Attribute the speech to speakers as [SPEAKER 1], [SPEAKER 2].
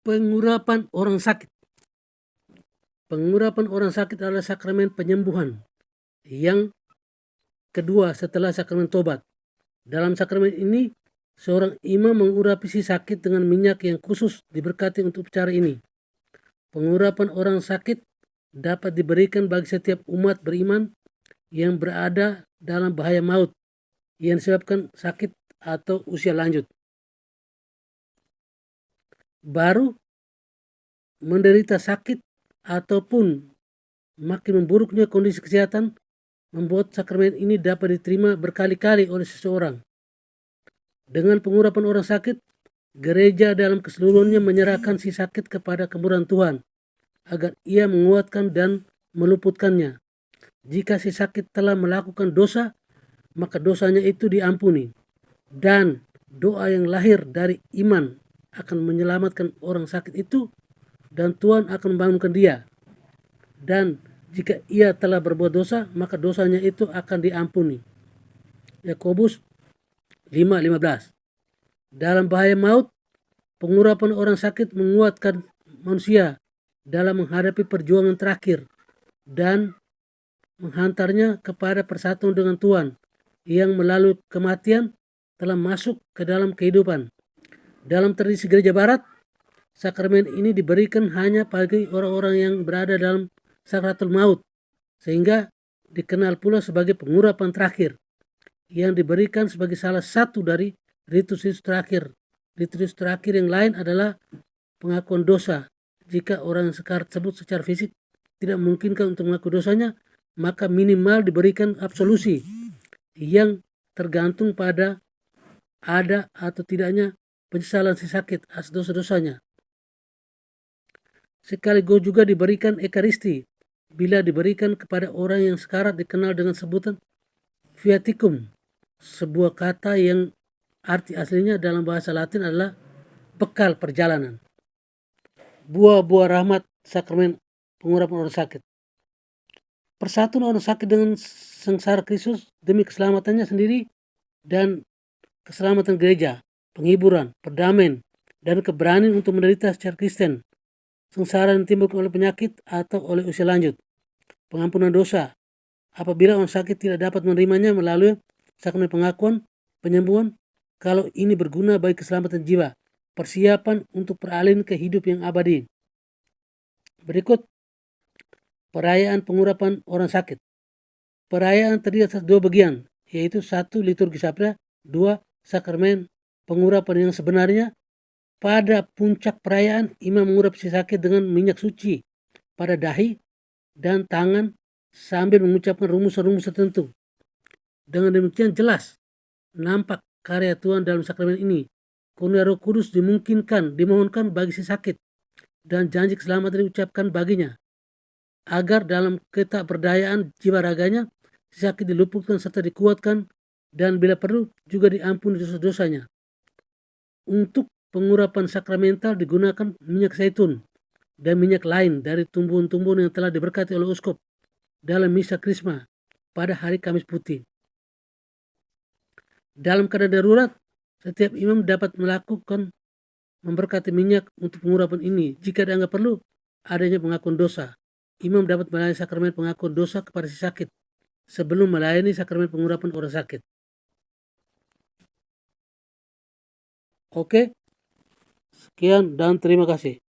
[SPEAKER 1] Pengurapan orang sakit. Pengurapan orang sakit adalah sakramen penyembuhan yang kedua setelah sakramen tobat. Dalam sakramen ini, seorang imam mengurapi si sakit dengan minyak yang khusus diberkati untuk upacara ini. Pengurapan orang sakit dapat diberikan bagi setiap umat beriman yang berada dalam bahaya maut yang disebabkan sakit atau usia lanjut. Baru menderita sakit ataupun makin memburuknya kondisi kesehatan membuat sakramen ini dapat diterima berkali-kali oleh seseorang. Dengan pengurapan orang sakit, gereja dalam keseluruhannya menyerahkan si sakit kepada kemurahan Tuhan agar ia menguatkan dan meluputkannya. Jika si sakit telah melakukan dosa, maka dosanya itu diampuni. Dan doa yang lahir dari iman akan menyelamatkan orang sakit itu dan Tuhan akan membangunkan dia. Dan jika ia telah berbuat dosa, maka dosanya itu akan diampuni. Yakobus 5:15. Dalam bahaya maut, pengurapan orang sakit menguatkan manusia dalam menghadapi perjuangan terakhir dan menghantarnya kepada persatuan dengan Tuhan yang melalui kematian telah masuk ke dalam kehidupan. Dalam tradisi gereja barat, sakramen ini diberikan hanya bagi orang-orang yang berada dalam sakratul maut, sehingga dikenal pula sebagai pengurapan terakhir yang diberikan sebagai salah satu dari ritus-ritus terakhir. Ritus terakhir yang lain adalah pengakuan dosa. Jika orang yang sekarat tersebut secara fisik tidak memungkinkan untuk mengaku dosanya, maka minimal diberikan absolusi yang tergantung pada ada atau tidaknya penyesalan si sakit atas dosa-dosanya. Sekaligus juga diberikan ekaristi. Bila diberikan kepada orang yang sekarat dikenal dengan sebutan viaticum, sebuah kata yang arti aslinya dalam bahasa Latin adalah bekal perjalanan. Buah-buah rahmat sakramen pengurapan orang sakit. Persatuan orang sakit dengan sengsara Kristus demi keselamatannya sendiri dan keselamatan gereja, penghiburan, perdamaian, dan keberanian untuk menderita secara Kristen. Sengsara yang timbul oleh penyakit atau oleh usia lanjut. Pengampunan dosa. Apabila orang sakit tidak dapat menerimanya melalui sakramen pengakuan, penyembuhan, kalau ini berguna bagi keselamatan jiwa, persiapan untuk peralihan ke hidup yang abadi. Berikut perayaan pengurapan orang sakit. Perayaan terdiri atas dua bagian, yaitu satu liturgi sabda, dua sakramen pengurapan yang sebenarnya. Pada puncak perayaan, imam mengurap si sakit dengan minyak suci pada dahi dan tangan sambil mengucapkan rumus-rumus tertentu. Dengan demikian jelas nampak karya Tuhan dalam sakramen ini. Karunia Roh Kudus dimohonkan bagi si sakit dan janji keselamatan diucapkan baginya agar dalam ketakberdayaan jiwa raganya si sakit diluputkan serta dikuatkan dan bila perlu juga diampuni dosa-dosanya. Untuk pengurapan sakramental digunakan minyak zaitun dan minyak lain dari tumbuhan-tumbuhan yang telah diberkati oleh uskup dalam misa krisma pada hari Kamis Putih. Dalam keadaan darurat, setiap imam dapat melakukan memberkati minyak untuk pengurapan ini. Jika dianggap perlu adanya pengakuan dosa, imam dapat melayani sakramen pengakuan dosa kepada si sakit sebelum melayani sakramen pengurapan orang sakit. Oke, sekian dan terima kasih.